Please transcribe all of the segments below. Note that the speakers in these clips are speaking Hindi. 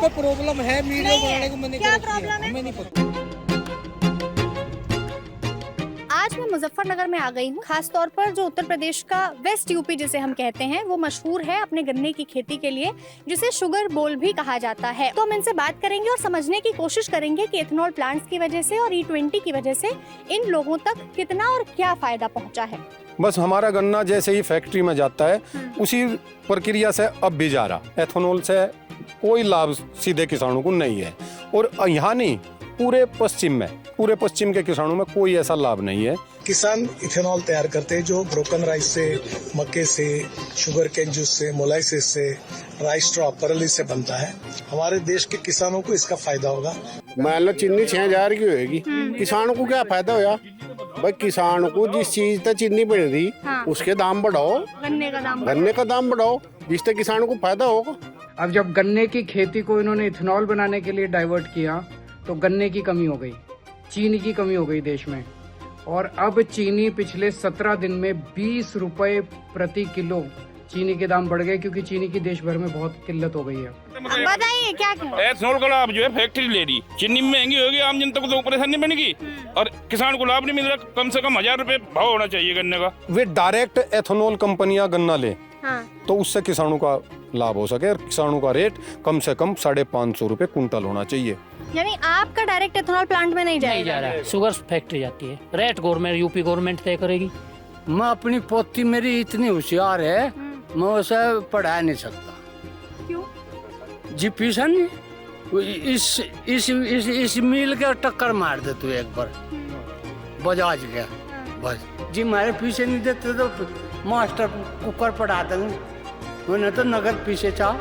देखो प्रॉब्लम है वीडियो बनाने को मैंने क्या प्रॉब्लम है? हमें नहीं पता। आज मैं मुजफ्फरनगर में आ गई हूँ। खास तौर पर जो उत्तर प्रदेश का वेस्ट यूपी जिसे हम कहते हैं वो मशहूर है अपने गन्ने की खेती के लिए, जिसे शुगर बोल भी कहा जाता है। तो हम इनसे बात करेंगे और समझने की कोशिश करेंगे कि एथेनॉल प्लांट्स की वजह से और E20 की वजह से इन लोगों तक कितना और क्या फायदा पहुँचा है। बस हमारा गन्ना जैसे ही फैक्ट्री में जाता है उसी प्रक्रिया से अब भी जा रहा। एथेनॉल से कोई लाभ सीधे किसानों को नहीं है, और यहाँ नहीं पूरे पश्चिम के किसानों में कोई ऐसा लाभ नहीं है। किसान इथेनॉल तैयार करते हैं जो ब्रोकन राइस से, मक्के से, शुगर केन जूस से, मोलाइसिस से, राइस स्ट्रॉ परली से बनता है। हमारे देश के किसानों को इसका फायदा होगा। मान लो चीनी 6000 की होगी, किसानों को क्या फायदा होगा भाई? किसान को जिस चीज तक चीनी बन रही उसके दाम बढ़ाओ, गन्ने का दाम बढ़ाओ, जिससे किसानों को फायदा होगा। अब जब गन्ने की खेती को इन्होंने इथेनॉल बनाने के लिए डाइवर्ट किया तो गन्ने की कमी हो गई, चीनी की कमी हो गई देश में, और अब चीनी पिछले 17 दिन में 20 रुपए प्रति किलो चीनी के दाम बढ़ गए, क्योंकि चीनी की देश भर में बहुत किल्लत हो गई है। बताइए क्या एथेनॉल का लाभ जो है फैक्ट्री ले रही, चीनी महंगी होगी, आम जनता को तो परेशानी बनेगी और किसान को लाभ नहीं मिल रहा। कम से कम 1000 रुपए भाव होना चाहिए गन्ने का। वे डायरेक्ट एथेनॉल कंपनियां गन्ना ले तो उससे किसानों का लाभ हो सके, और किसानों का रेट कम से कम 550 रुपए कुंटल होना चाहिए। यानी आपका डायरेक्ट एथेनॉल प्लांट में नहीं जाएगा? नहीं जा रहा है, शुगर फैक्ट्री जाती है। रेट गवर्नमेंट यूपी गवर्नमेंट तय करेगी। मैं अपनी पोती मेरी इतनी होशियार है, मैं उसे पढ़ा नहीं सकता। क्यों? जी पीसन इस मिल के टक्कर मार दे तू एक बार, बजाज गया बस जी। हमारे पीछे नहीं देते तो मास्टर कुकर पढ़ा देंगे, उन्हें तो नगद पीछे चाह।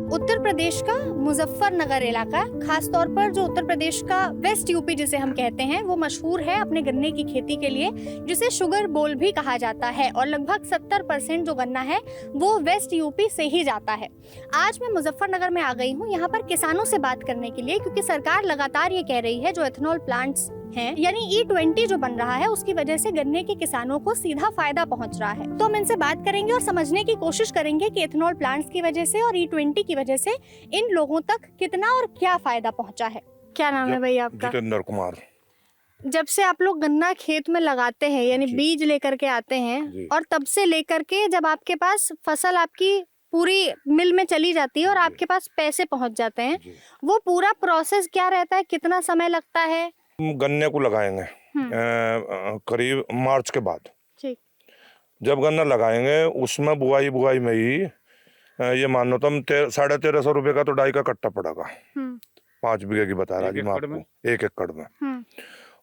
उत्तर प्रदेश का मुजफ्फरनगर इलाका, खास तौर पर जो उत्तर प्रदेश का वेस्ट यूपी जिसे हम कहते हैं वो मशहूर है अपने गन्ने की खेती के लिए, जिसे शुगर बोल भी कहा जाता है, और लगभग 70% जो गन्ना है वो वेस्ट यूपी से ही जाता है। आज मैं मुजफ्फरनगर में आ गई हूँ यहाँ पर किसानों से बात करने के लिए, क्योंकि सरकार लगातार ये कह रही है जो एथेनॉल प्लांट्स हैं, यानी E20 जो बन रहा है उसकी वजह से गन्ने के किसानों को सीधा फायदा पहुंच रहा है। तो हम इनसे बात करेंगे और समझने की कोशिश करेंगे कि एथेनॉल प्लांट्स की वजह से और E20 की वजह से इन लोगों तक कितना और क्या फायदा पहुंचा है। क्या नाम है भैया आपका? जितेंद्र कुमार। जब से आप लोग गन्ना खेत में लगाते हैं, यानी बीज लेकर के आते हैं, और तब से लेकर के जब आपके पास फसल आपकी पूरी मिल में चली जाती है और आपके पास पैसे पहुंच जाते हैं, वो पूरा प्रोसेस क्या रहता है, कितना समय लगता है? गन्ने को लगाएंगे करीब मार्च के बाद। ठीक। जब गन्ना लगाएंगे उसमें बुआई में ही ये मान लो तुम 1350 रुपए का तो डाई का कट्टा पड़ेगा। 5 बीघे की बता रहा जी मैं आपको, 1 एकड़ में।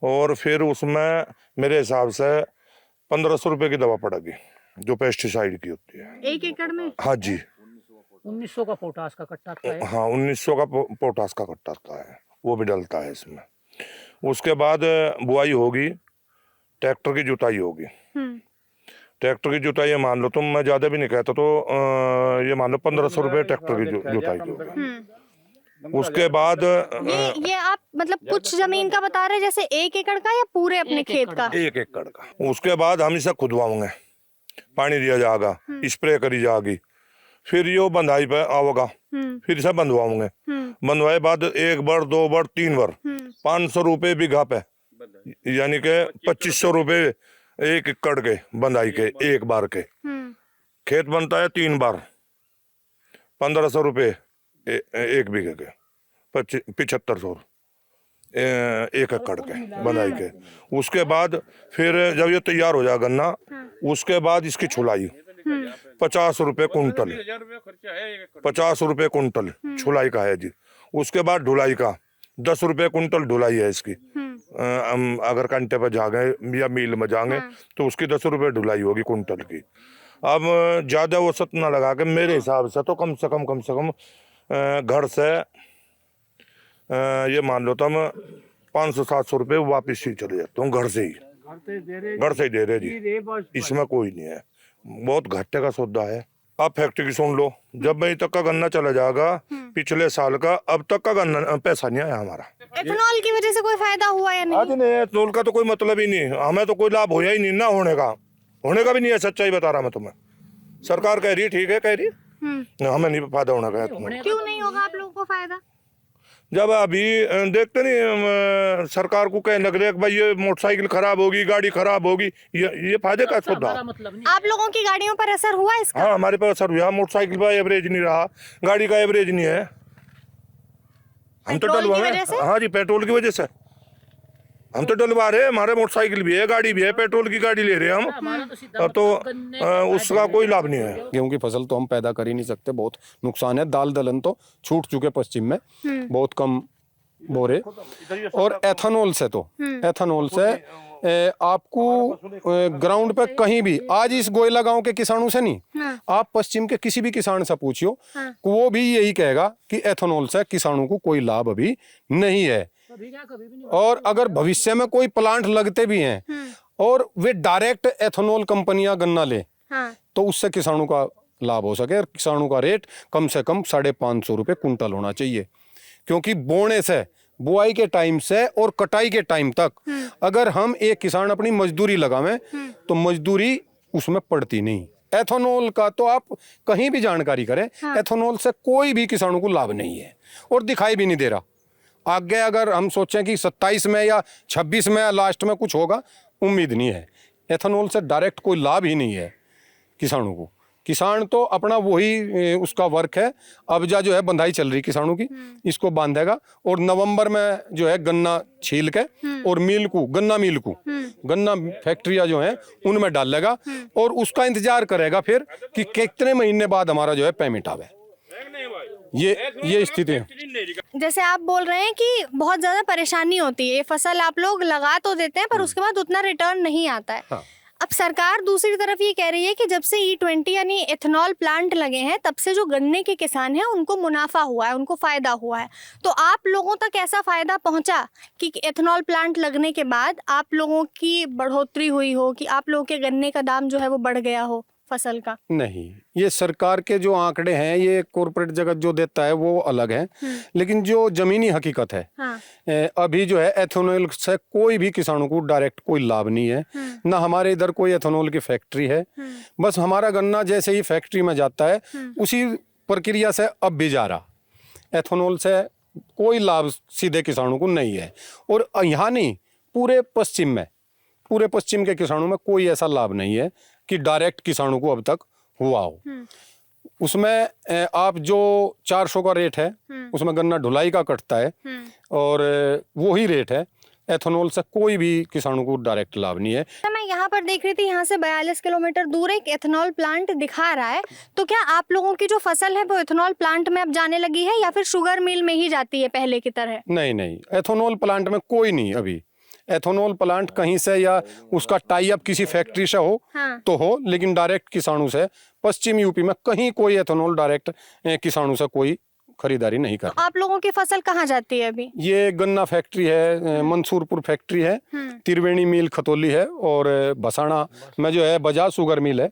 और फिर उसमें मेरे हिसाब से 1500 रुपए की दवा पड़ेगी जो पेस्टिसाइड की होती है 1 एकड़ में। हाँ जी। 1900 का पोटास का कट्टा आता है। हाँ 1900 का पोटास का कट्टा आता है, वो भी डलता है इसमें। उसके बाद बुआई होगी, ट्रैक्टर की जुताई होगी। ट्रैक्टर की जुताई मान लो तुम, मैं ज्यादा भी नहीं कहता, तो ये मान लो 1500 रुपए ट्रैक्टर की जुताई की होगी। उसके बाद ये आप मतलब कुछ जमीन का बता रहे हैं, जैसे 1 एकड़ का या पूरे अपने खेत का? 1 एकड़ का। उसके बाद हम इसे खुदवाओगे, पानी दिया जाएगा, स्प्रे करी जाएगी, फिर ये बंधाई पे आओगा, फिर इसे बंधवाओगे। बंधवाए बाद 1 बार 2 बार 3 बार 500 रुपए बीघा पे, यानी के 2500 रुपए 1 एकड़ के बंधाई के, एक बार के। खेत बनता है 3 बार, 1500 रुपए 1 बीघे के, 7500 1 एकड़ के बंधाई के। उसके बाद फिर जब ये तैयार हो जाए गन्ना, उसके बाद इसकी छुलाई 50 रुपए कुंटल, 50 रुपए कुंटल छुलाई का है जी। उसके बाद ढुलाई का 10 रुपए कुंटल ढुलाई है इसकी। अगर कंटे पर जाएंगे या मिल में जाएंगे तो उसकी 10 रुपए ढुलाई होगी कुंटल की। अब ज्यादा औसत ना लगा के मेरे हिसाब से तो कम से कम घर से ये मान लो तुम 500-700 रुपए वापिस ही चले जाते हूँ, घर से ही दे रहे जी। इसमें कोई नहीं है, बहुत घाटे का सौदा है। आप फैक्ट्री की सुन लो, जब मई तक का गन्ना चला जाएगा पिछले साल का, अब तक का गन्ना पैसा नहीं आया हमारा। एथेनॉल की वजह से कोई फायदा हुआ या नहीं? आज नहीं, एथेनॉल का तो कोई मतलब ही नहीं, हमें तो कोई लाभ होया ही नहीं, ना होने का भी नहीं है, सच्चाई बता रहा मैं तुम्हें। सरकार कह रही है ठीक है, कह रही है, हमें नहीं फायदा होना का। क्यों नहीं होगा आप लोगों को फायदा? जब अभी देखते नहीं सरकार को कहने लग रहे भाई ये मोटरसाइकिल खराब होगी, गाड़ी खराब होगी, ये फायदे का सौदा। आप लोगों की गाड़ियों पर असर हुआ इसका? हाँ, हमारे पे असर हुआ, मोटरसाइकिल का एवरेज नहीं रहा, गाड़ी का एवरेज नहीं है, हम तो पेट्रोल की डलवा वजह से? हाँ जी, पेट्रोल की वजह से हम तो डलवा रहे हैं, हमारे मोटरसाइकिल भी है, गाड़ी भी है, पेट्रोल की गाड़ी ले रहे हैं हम, तो उसका कोई लाभ नहीं है। गेहूं की फसल तो हम पैदा कर ही नहीं सकते, बहुत नुकसान है। दाल दलहन तो छूट चुके पश्चिम में, बहुत कम बोरे। और एथेनॉल से आपको ग्राउंड पे कहीं भी, आज इस गोयला गांव के किसानों से नहीं, आप पश्चिम के किसी भी किसान से पूछियो, वो भी यही कहेगा कि एथेनॉल से किसानों को कोई लाभ अभी नहीं है। और अगर भविष्य में कोई प्लांट लगते भी हैं और वे डायरेक्ट एथेनॉल कंपनियां गन्ना ले, तो उससे किसानों का लाभ हो सके, और किसानों का रेट कम से कम 550 रुपये कुंटल होना चाहिए। क्योंकि बोने से, बुआई के टाइम से और कटाई के टाइम तक अगर हम एक किसान अपनी मजदूरी लगावें तो मजदूरी उसमें पड़ती नहीं। एथेनॉल का तो आप कहीं भी जानकारी करें, एथेनॉल से कोई भी किसानों को लाभ नहीं है और दिखाई भी नहीं दे रहा। आगे अगर हम सोचें कि 27 में या 26 में या लास्ट में कुछ होगा, उम्मीद नहीं है। एथेनॉल से डायरेक्ट कोई लाभ ही नहीं है किसानों को। किसान तो अपना वही उसका वर्क है। अब जो है बंधाई चल रही किसानों की, इसको बांधेगा और नवंबर में जो है गन्ना छील के और गन्ना फैक्ट्रियां जो हैं उनमें डालेगा और उसका इंतजार करेगा फिर कि कितने महीने बाद हमारा जो है पेमेंट आवे। ये स्थिति है। जैसे आप बोल रहे हैं कि बहुत ज्यादा परेशानी होती है, ये फसल आप लोग लगा तो देते हैं पर उसके बाद उतना रिटर्न नहीं आता है। हाँ। अब सरकार दूसरी तरफ ये कह रही है कि जब से E20 यानी एथेनॉल प्लांट लगे हैं तब से जो गन्ने के किसान हैं उनको मुनाफा हुआ है, उनको फायदा हुआ है। तो आप लोगों तक ऐसा फायदा पहुंचा कि एथेनॉल प्लांट लगने के बाद आप लोगों की बढ़ोतरी हुई हो, कि आप लोगों के गन्ने का दाम जो है वो बढ़ गया हो फसल का? नहीं, ये सरकार के जो आंकड़े हैं, ये कॉर्पोरेट जगत जो देता है वो अलग है, लेकिन जो जमीनी हकीकत है, हाँ। अभी जो है एथेनॉल से कोई भी किसानों को डायरेक्ट कोई लाभ नहीं है। ना हमारे इधर कोई एथेनॉल की फैक्ट्री है। बस हमारा गन्ना जैसे ही फैक्ट्री में जाता है उसी प्रक्रिया से अब भी जा रहा। एथेनॉल से कोई लाभ सीधे किसानों को नहीं है। और यहाँ नहीं, पूरे पश्चिम के किसानों में कोई ऐसा लाभ नहीं है कि डायरेक्ट किसानों को अब तक हुआ हो। उसमें आप जो 400 का रेट है उसमें गन्ना ढुलाई का कटता है और वो ही रेट है। एथेनॉल से कोई भी किसानों को डायरेक्ट लाभ नहीं है। मैं यहाँ पर देख रही थी, यहाँ से 42 किलोमीटर दूर एक एथेनॉल प्लांट दिखा रहा है। तो क्या आप लोगों की जो फसल है वो एथेनॉल प्लांट में अब जाने लगी है या फिर शुगर मिल में ही जाती है पहले की तरह? नहीं, एथेनॉल प्लांट में कोई नहीं। अभी एथेनॉल प्लांट कहीं से या उसका टाई अप किसी फैक्ट्री से हो तो हो, लेकिन डायरेक्ट किसानों से पश्चिम यूपी में कहीं कोई एथेनॉल डायरेक्ट किसानों से कोई खरीदारी नहीं कर। आप लोगों की फसल कहाँ जाती है अभी? ये गन्ना फैक्ट्री है, मंसूरपुर फैक्ट्री है, त्रिवेणी मिल खतौली है और बसाना में जो है बजाज शुगर मिल है,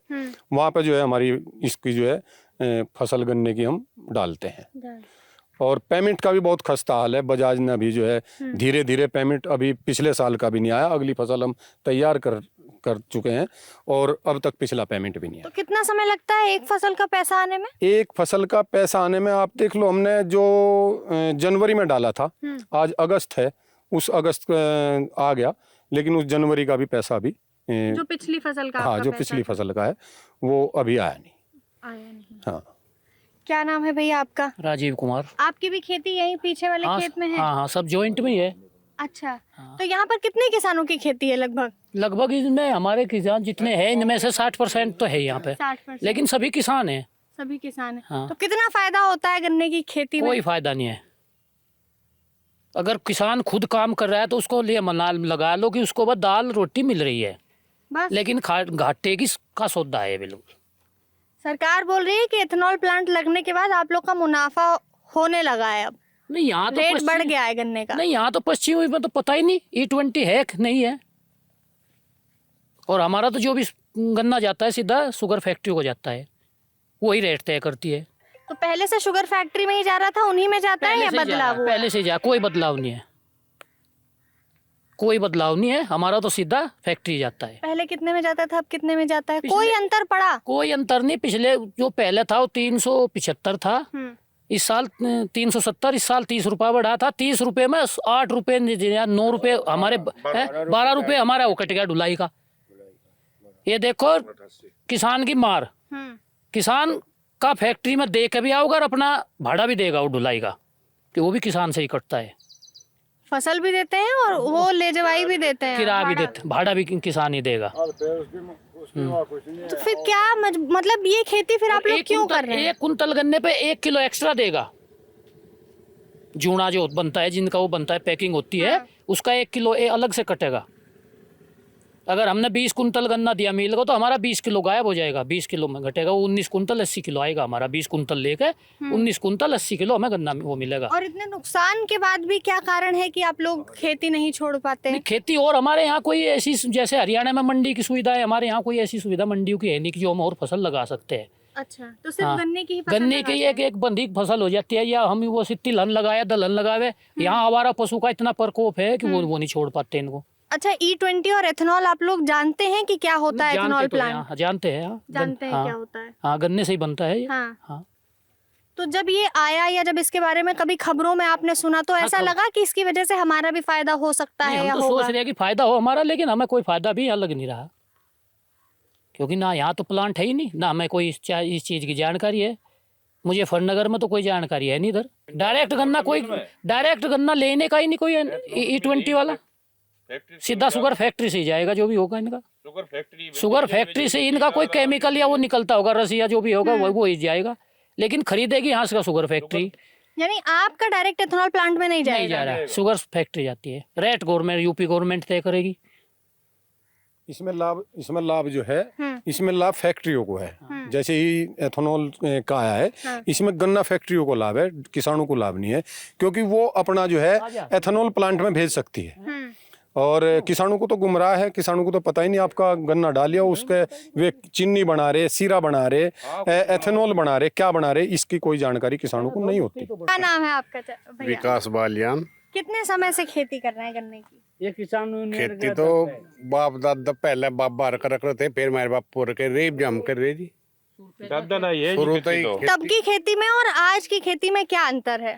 वहाँ पे जो है हमारी इसकी जो है फसल गन्ने की हम डालते हैं। और पेमेंट का भी बहुत खस्ता हाल है। बजाज ने अभी जो है धीरे धीरे पेमेंट, अभी पिछले साल का भी नहीं आया, अगली फसल हम तैयार कर चुके हैं और अब तक पिछला पेमेंट भी नहीं आया। तो कितना समय लगता है एक फसल का पैसा आने में? एक फसल का पैसा आने में आप देख लो, हमने जो जनवरी में डाला था, आज अगस्त है, उस अगस्त आ गया, लेकिन उस जनवरी का भी पैसा अभी जो पिछली फसल का, हाँ, जो पिछली फसल का है वो अभी आया नहीं। हाँ। क्या नाम है भैया आपका? राजीव कुमार। आपकी भी खेती यहीं पीछे वाले खेत में है? हाँ, सब जॉइंट में ही है। अच्छा। तो यहाँ पर कितने किसानों की खेती है लगभग? लगभग इसमें हमारे किसान जितने हैं इनमें से 60% तो है यहाँ पे, 60%। लेकिन सभी किसान हैं। सभी किसान हैं। हाँ। तो कितना फायदा होता है गन्ने की खेती में? कोई फायदा नहीं है। अगर किसान खुद काम कर रहा है तो उसको लिए मना लगा लो कि उसको बस दाल रोटी मिल रही है बस, लेकिन घाटे का सौदा है बिल्कुल। सरकार बोल रही है कि एथेनॉल प्लांट लगने के बाद आप लोग का मुनाफा होने लगा है। अब नहीं, यहाँ तो रेट बढ़ गया है गन्ने का। नहीं, यहाँ तो पश्चिम में तो पता ही नहीं E20 है कि नहीं है। और हमारा तो जो भी गन्ना जाता है सीधा शुगर फैक्ट्री को जाता है। वही रेट तय करती है। तो पहले से शुगर फैक्ट्री में ही जा रहा था, उन्हीं में जाता है या बदलाव हुआ? पहले से जा, कोई बदलाव नहीं है, कोई बदलाव नहीं है, हमारा तो सीधा फैक्ट्री जाता है। पहले कितने में जाता था, अब कितने में जाता है? कोई अंतर पड़ा? कोई अंतर नहीं, पिछले जो पहले था वो 375 था, इस साल 370, इस साल 30 रुपया बढ़ा था। 30 रुपए में 8 रुपए 9 रुपए हमारे 12 रुपए हमारा वो कट गया ढुलाई का। ये देखो किसान की मार, किसान का फैक्ट्री में दे के भी आओगे और अपना भाड़ा भी देगा वो ढुलाई का, कि वो भी किसान से ही कटता है। फसल भी देते हैं और वो ले जवाई भी देते हैं, किराया भी देते, भाड़ा भी किसान ही देगा। तो फिर क्या मतलब ये खेती फिर आप लोग क्यों कर रहे हैं? 1 कुंतल गन्ने पे 1 किलो एक्स्ट्रा देगा। जूना जो बनता है, जिनका वो बनता है, पैकिंग होती है, उसका 1 किलो अलग से कटेगा। अगर हमने 20 कुंतल गन्ना दिया मिल को तो हमारा 20 किलो गायब हो जाएगा, 20 किलो में घटेगा, वो 19 कुंतल 80 किलो आएगा हमारा। 20 कुंतल लेके 19 कुंतल 80 किलो हमें गन्ना वो मिलेगा। और इतने नुकसान के बाद भी क्या कारण है कि आप लोग खेती नहीं छोड़ पाते हैं? खेती और हमारे यहाँ कोई ऐसी, जैसे हरियाणा में मंडी की सुविधा है, हमारे यहाँ कोई ऐसी सुविधा मंडियों की है नहीं कि जो हम और फसल लगा सकते हैं। अच्छा, तो सिर्फ गन्ने की ही फसल गन्ने की एक बंदी फसल हो जाती है, या हम वो तिलहन लगाया दलहन लगावे। यहाँ आवारा पशु का इतना प्रकोप है कि वो नहीं छोड़ पाते इनको। अच्छा, E20 और एथेनॉल आप लोग जानते हैं कि क्या होता है? एथेनॉल प्लांट जानते हैं, जानते हैं क्या होता है? हाँ, गन्ने से ही बनता है। हाँ। तो जब ये आया या जब इसके बारे में कभी खबरों में आपने सुना तो ऐसा लगा कि इसकी वजह से हमारा भी फायदा हो सकता है या हम तो होगा? सोच रहे हैं कि फायदा हो हमारा, लेकिन हमें कोई फायदा भी यहाँ लग नहीं रहा, क्योंकि ना यहाँ तो प्लांट है ही नहीं, ना हमें कोई इस चीज़ की जानकारी है। मुजफ्फरनगर में तो कोई जानकारी है नहीं इधर। डायरेक्ट गन्ना लेने का ही नहीं कोई E20 वाला, सीधा शुगर फैक्ट्री से ही जाएगा जो भी होगा इनका। शुगर फैक्ट्री से इनका कोई केमिकल या वो निकलता होगा, रस या जो भी होगा वो ही जाएगा, लेकिन खरीदेगी यहाँ से शुगर फैक्ट्री। यानी आपका डायरेक्ट एथेनॉल प्लांट में नहीं नहीं जा रहा है, शुगर फैक्ट्री जाती है। रेट गवर्नमेंट, यूपी गवर्नमेंट तय करेगी। इसमें लाभ जो है, इसमें लाभ फैक्ट्रियों को है। जैसे ही एथेनॉल का आया है, इसमें गन्ना फैक्ट्रियों को लाभ है, किसानों को लाभ नहीं है, क्योंकि वो अपना जो है एथेनॉल प्लांट में भेज सकती है। और किसानों को तो गुमराह है, किसानों को तो पता ही नहीं, आपका गन्ना डालिया उसके वे चीनी बना रहे, सीरा बना रहे, एथेनॉल बना रहे, क्या बना रहे, इसकी कोई जानकारी किसानों को नहीं होती। क्या नाम है आपका भैया? विकास बालियान। कितने समय से खेती कर रहे हैं गन्ने की? ये किसान खेती तो बाप दादा पहले बाप बार कर रहे थे, फिर मेरे बाप पूरे के रेप जम कर रहे जी, शुरू तो ही। तब की खेती में और आज की खेती में क्या अंतर है?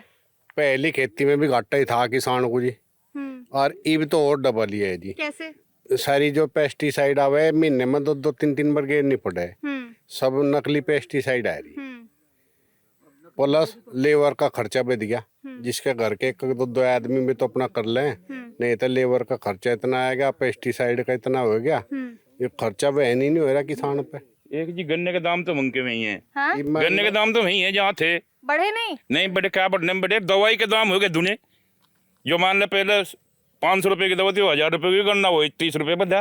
पहली खेती में भी घाटा ही था किसान को जी, और अब तो और डबल ही है जी। कैसे? सारी जो पेस्टिसाइड आवे महीने में 2-3 बार गेर नहीं पड़े, सब नकली पेस्टिसाइड आ रही, प्लस लेबर का खर्चा बढ़ गया, जिसके घर के 1-2 आदमी भी तो अपना कर लें, नहीं तो लेबर का खर्चा इतना आएगा, पेस्टिसाइड का इतना हो गया, ये खर्चा बहन ही नहीं हो रहा किसान पे। एक जी गन्ने के दाम तो मंके में ही है। हाँ? गन्ने के दाम तो वही है जहाँ थे, बढ़े नहीं बढ़े, क्या बढ़ने बढ़े, दवाई के दाम हो गए दुने। जो मान ले पहले 500 रुपए की दवा थी, 1000 रुपए की गन्ना, वो 30 रुपए बढ़ा,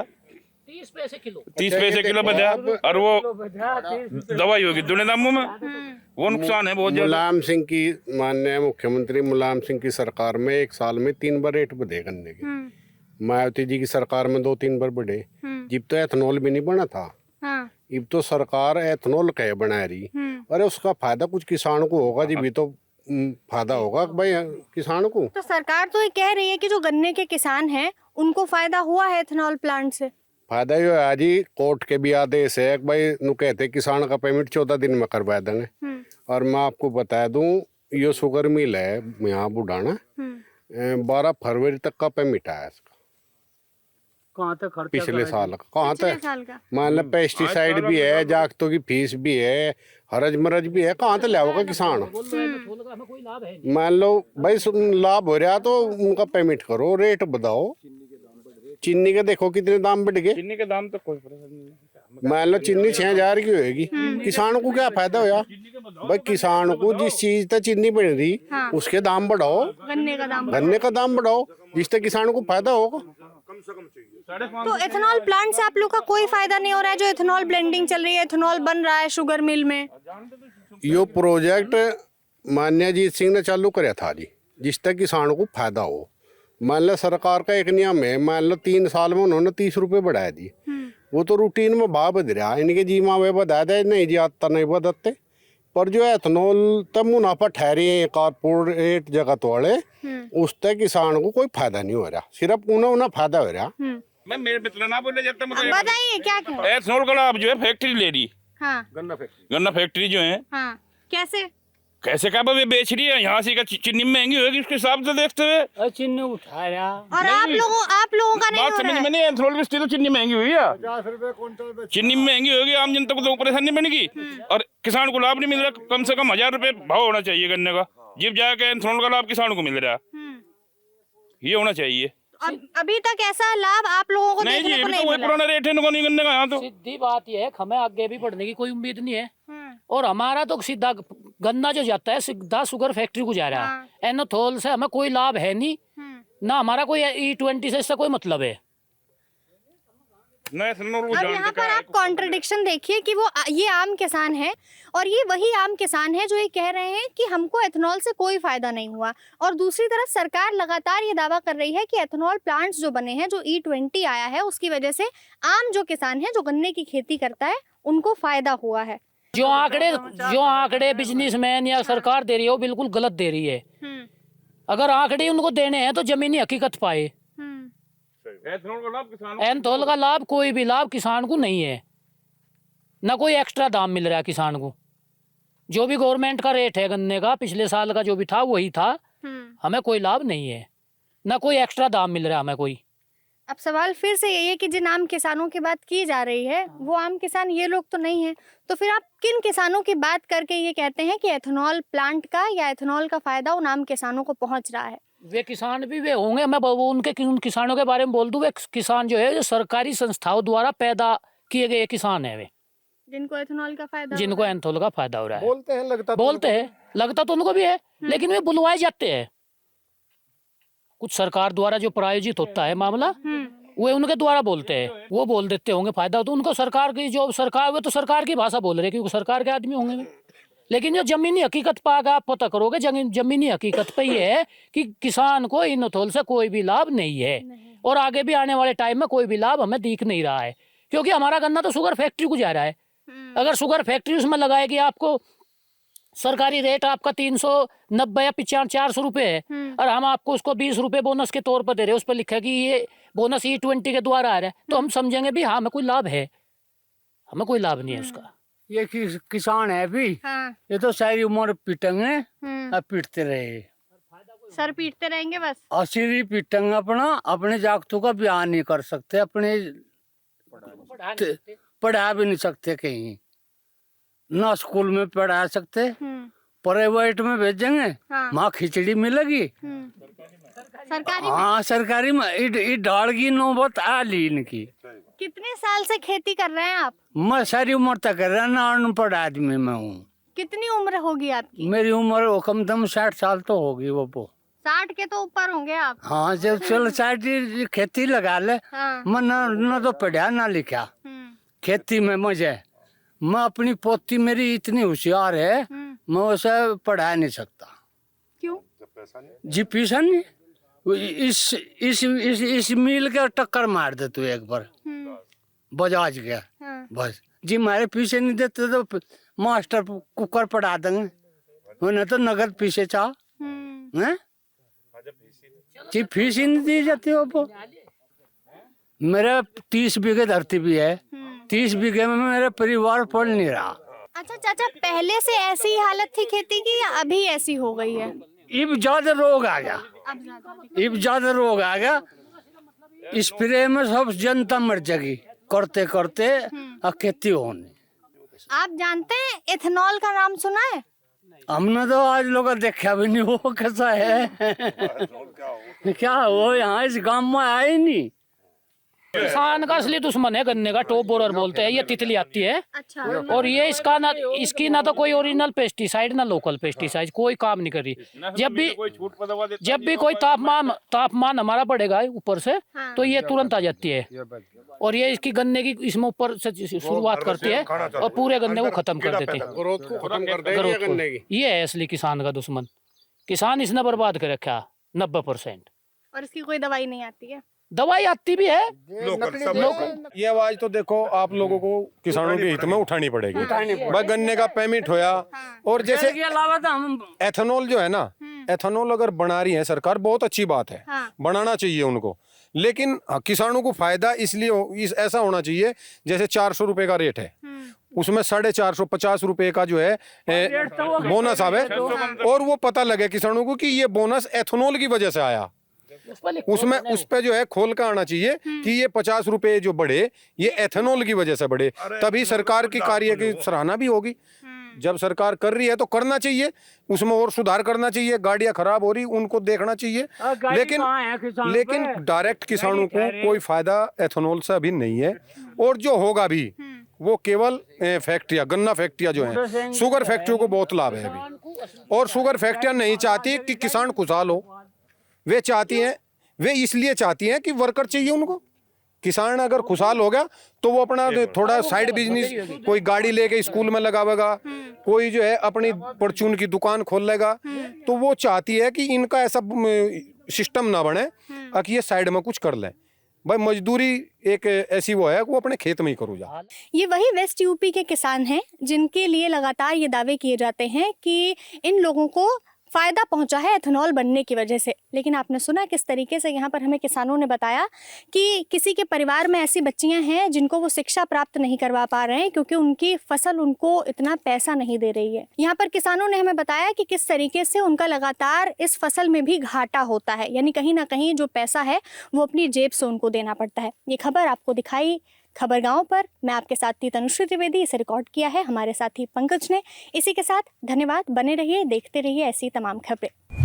30 पैसे किलो, 30 पैसे किलो बढ़ा, और वो दवाई होगी दुने दामों में, वो नुकसान है बहुत ज्यादा। मुलायम सिंह की, माननीय मुख्यमंत्री मुलायम सिंह की सरकार में 1 साल में 3 बार रेट बढ़े गन्ने के। मायावती जी की सरकार में 2-3 बार बढ़े। जब तो एथेनॉल भी नहीं बना था, अब तो सरकार एथेनॉल कह बना रही, अरे उसका फायदा कुछ किसान को होगा जी, भी तो फायदा होगा भाई किसान को। तो सरकार तो ये कह रही है कि जो गन्ने के किसान हैं उनको फायदा हुआ है एथेनॉल प्लांट से। फायदा ही है जी, कोर्ट के भी आदेश है भाई, नु कहते किसान का पेमेंट 14 दिन में करवा देंगे। और मैं आपको बता दूं, ये शुगर मिल है यहाँ बुढ़ाना, 12 फरवरी तक का पेमेंट आया इसका। कहाँ तक खर्चा पिछले साल का, कहाँ पिछले तक साल का? मान लो पेस्टिसाइड भी है, जागतों की फीस भी है, हरज मरज भी है, कहाँ तक लाओगा किसान? कोई लाभ है मान लो भाई लाभ हो रहा तो उनका पेमेंट करो, रेट बताओ। चीनी के देखो कितने दाम बढ़ गए, चीनी के दाम तो कोई फर्क नहीं। मान लो चीनी 6000 की होगी, किसानों को क्या फायदा होया भाई? किसान को जिस चीज तक चीनी बन रही, उसके दाम बढ़ाओ, गन्ने का दाम बढ़ाओ, जिससे किसानों को फायदा होगा। तो एथेनॉल प्लांट से आप लोग का कोई फायदा नहीं हो रहा है? जो एथेनॉल ब्लेंडिंग चल रही है, एथेनॉल बन रहा है शुगर मिल में, यो प्रोजेक्ट माननीय जीत सिंह ने चालू कराया था जी, जिससे किसानों को फायदा हो। मान लो सरकार का एक नियम है, मान लो 3 साल में उन्होंने 30 रुपए बढ़ाया जी, वो तो रूटीन में भाव बद रहा, इनके जीमा वे बता दे नहीं जी, आता नहीं बदलते, पर जो एथनॉल तब मुनाफा ठहरी है कारपोरेट जगत वाले, उससे किसान को कोई फायदा नहीं हो रहा, सिर्फ उन्हें फायदा हो रहा। मैं मेरे मित्र ना बोले जब तक मुझे बताइए क्या कहें? एथनॉल का लाभ जो है फैक्ट्री ले रही, हाँ गन्ना फैक्ट्री जो है, हाँ कैसे? कैसे क्या वे बेच रही है, यहाँ से चीनी महंगी होगी उसके हिसाब से देखते हुए चिन्ह उठाया। और आप लोगों का नहीं बात हो रहा समझ है? में नहीं, एथनॉल की स्थिति चीनी महंगी हुई है, चीनी महंगी होगी, आम जनता को तो परेशानी बनेगी और किसान को लाभ नहीं मिल रहा। कम से कम 1000 रुपए भाव होना चाहिए गन्ने का, जब जाके एथनॉल का लाभ किसान को मिल रहा है, ये होना चाहिए। अभी तक ऐसा लाभ आप लोगों को नहीं जी, देखने को अभी नहीं तो वही मिला। पुराना रेट है नहीं गन्ने का यहाँ तो। सीधी बात यह है, हमें आगे भी बढ़ने की कोई उम्मीद नहीं है। और हमारा तो सीधा गन्ना जो जाता है सीधा शुगर फैक्ट्री को जा रहा है, एनोथोल से हमें कोई लाभ है नहीं, ना हमारा कोई E20 से इससे कोई मतलब है। अब यहाँ पर आप कॉन्ट्रडिक्शन देखिए कि वो ये आम किसान है और ये वही आम किसान है जो ये कह रहे हैं कि हमको एथनॉल से कोई फायदा नहीं हुआ, और दूसरी तरफ सरकार लगातार ये दावा कर रही है कि एथनॉल प्लांट्स जो बने हैं, जो E20 आया है, उसकी वजह से आम जो किसान है जो गन्ने की खेती करता है उनको फायदा हुआ है। जो आंकड़े बिजनेसमैन या सरकार दे रही है वो बिल्कुल गलत दे रही है। अगर आंकड़े उनको देने हैं तो जमीनी हकीकत पाए। एथनॉल का लाभ कोई भी लाभ किसान को नहीं है, ना कोई एक्स्ट्रा दाम मिल रहा है किसान को। जो भी गवर्नमेंट का रेट है गन्ने का पिछले साल का जो भी था वही था, हमें कोई लाभ नहीं है, ना कोई एक्स्ट्रा दाम मिल रहा है हमें कोई। अब सवाल फिर से यही है कि जिन आम किसानों की बात की जा रही है वो आम किसान ये लोग तो नहीं है, तो फिर आप किन किसानों की बात करके ये कहते हैं कि एथनॉल प्लांट का या एथनॉल का फायदा उन आम किसानों को पहुंच रहा है? वे किसान भी वे होंगे, मैं उन किसानों के बारे में बोल दूं, वे किसान जो है जो सरकारी संस्थाओं द्वारा पैदा किए गए किसान है, वे जिनको एथनॉल का फायदा जिनको एथनॉल का फायदा हो रहा है। बोलते हैं लगता तो उनको भी है, लेकिन वे बुलवाए जाते हैं। कुछ सरकार द्वारा जो प्रायोजित होता है मामला वो उनके द्वारा बोलते हैं, वो बोल देते होंगे फायदा, तो उनको सरकार की जो सरकार, वे तो सरकार की भाषा बोल रहे हैं क्योंकि सरकार के आदमी होंगे वे। लेकिन जो जमीनी हकीकत पर आगे आप पता करोगे, जमीनी हकीकत पे ये है कि किसान को एथनॉल से कोई भी लाभ नहीं है और आगे भी आने वाले टाइम में कोई भी लाभ हमें दिख नहीं रहा है, क्योंकि हमारा गन्ना तो शुगर फैक्ट्री को जा रहा है। अगर शुगर फैक्ट्री उसमें लगाएगी, आपको सरकारी रेट आपका 390 या 400 रुपए है और हम आपको उसको 20 रुपए बोनस के तौर पर दे रहे हैं, उस पर लिखा है कि ये बोनस E20 के द्वारा आ रहा है, तो हम समझेंगे भी हाँ हमें कोई लाभ है, हमें कोई लाभ नहीं है उसका। ये किसान है भी, ये तो सारी उम्र पीटेंगे और पीटते रहे, सर पीटते रहेंगे बस, असीरी पीटेंगे अपने जागतों का बयान नहीं कर सकते, अपने पढ़ा भी नहीं सकते, कहीं ना स्कूल में पढ़ा सकते, प्राइवेट में भेजेंगे वहाँ खिचड़ी मिलेगी, सरकारी हाँ सरकारी में डाल की नौबत आ ली इनकी। कितने साल से खेती कर रहे हैं आप? मैं सारी उम्र तक कर रहा ना, अनपढ़ आदमी मैं हूँ। कितनी उम्र होगी आपकी? मेरी उम्र कम से कम 60 साल तो होगी वो 60 के तो ऊपर होंगे आप। हाँ जब चलो 60 खेती लगा ले, मैं न तो पढ़ा ना लिखा, खेती में मुझे, मैं अपनी पोती मेरी इतनी होशियार है, मैं उसे पढ़ा नहीं सकता। क्यों? जी पैसा नहीं, इस मील के टक्कर मार दे तू एक बार, बजाज गया बस जी, मारे पीछे नहीं देते तो मास्टर कुकर पढ़ा देंगे, उन्हें तो नगद पीछे चाह जी, फीस ही नहीं दी जाती वो। मेरा 30 बीघे धरती भी है, 30 बीघे में मेरा परिवार पढ़ नहीं रहा। अच्छा चाचा, पहले से ऐसी ही हालत थी खेती की या अभी ऐसी हो गई है? अब ज्यादा रोग आ गया, अब ज्यादा रोग आ गया, स्प्रे में सब जनता मर जाएगी करते करते, खेती होने। आप जानते हैं एथनॉल का नाम सुना है? हमने तो आज लोग देखा भी नहीं वो कैसा है क्या वो यहाँ इस गांव में आए नहीं। किसान का असली दुश्मन है गन्ने का, टॉप बोरर बोलते हैं, ये तितली आती है। अच्छा। और ये इसकी ना तो कोई ओरिजिनल पेस्टिसाइड ना लोकल पेस्टिसाइड, कोई काम नहीं कर रही। जब भी कोई तापमान हमारा बढ़ेगा ऊपर से, तो ये तुरंत आ जाती है और ये इसकी गन्ने की इसमें ऊपर से शुरुआत करती है और पूरे गन्ने को खत्म कर देती है, ग्रोथ को खत्म कर देगी गन्ने की। ये है असली किसान का दुश्मन। किसान इसने बर्बाद कर रखा 90%। और इसकी कोई दवाई नहीं आती है? दवाई आती भी है। ये आवाज तो देखो आप लोगों को किसानों के हित में उठानी पड़ेगी। भाई गन्ने का पेमेंट होया, और जैसे अलावा तो हम एथेनॉल जो है ना, एथेनॉल अगर बना रही है सरकार, बहुत अच्छी बात है, बनाना चाहिए उनको। लेकिन किसानों को फायदा इसलिए ऐसा होना चाहिए, जैसे 400 रुपए का रेट है, उसमें 450 रुपए का जो है बोनस आवे, और वो पता लगे किसानों को कि ये बोनस एथेनॉल की वजह से आया। उसमें उस पे जो है खोल का आना चाहिए कि ये 50 रुपए जो बढ़े ये एथेनॉल की वजह से बढ़े, तभी सरकार की कार्य की सराहना भी होगी। जब सरकार कर रही है तो करना चाहिए, उसमें और सुधार करना चाहिए। गाड़ियां खराब हो रही उनको देखना चाहिए, लेकिन डायरेक्ट किसानों को कोई फायदा एथेनॉल से अभी नहीं है। और जो होगा भी वो केवल फैक्ट्रियां, गन्ना फैक्ट्रियां जो हैं, शुगर फैक्ट्रियों को बहुत लाभ है अभी। और शुगर फैक्ट्रियां नहीं चाहती कि किसान खुशहाल हो, वे चाहती हैं, वे इसलिए चाहती हैं कि वर्कर चाहिए उनको। किसान अगर खुशहाल हो गया तो वो अपना थोड़ा साइड बिजनेस, कोई गाड़ी लेके स्कूल में लगावेगा, कोई जो है अपनी परचून की दुकान खोल लेगा। तो वो चाहती है कि इनका ऐसा सिस्टम ना बने कि ये साइड में कुछ कर लें। भाई मजदूरी एक ऐसी वो है वो अपने खेत में ही करूँ जा। ये वही वेस्ट यूपी के किसान हैं जिनके लिए लगातार ये दावे किए जाते हैं कि इन लोगों को फ़ायदा पहुंचा है एथेनॉल बनने की वजह से। लेकिन आपने सुना किस तरीके से यहाँ पर हमें किसानों ने बताया कि किसी के परिवार में ऐसी बच्चियाँ हैं जिनको वो शिक्षा प्राप्त नहीं करवा पा रहे हैं क्योंकि उनकी फसल उनको इतना पैसा नहीं दे रही है। यहाँ पर किसानों ने हमें बताया कि किस तरीके से उनका लगातार इस फसल में भी घाटा होता है, यानी कहीं ना कहीं जो पैसा है वो अपनी जेब से उनको देना पड़ता है। ये खबर आपको दिखाई खबर गांव पर। मैं आपके साथ थी तनुश्री त्रिवेदी, इसे रिकॉर्ड किया है हमारे साथी पंकज ने। इसी के साथ धन्यवाद, बने रहिए, देखते रहिए ऐसी तमाम खबरें।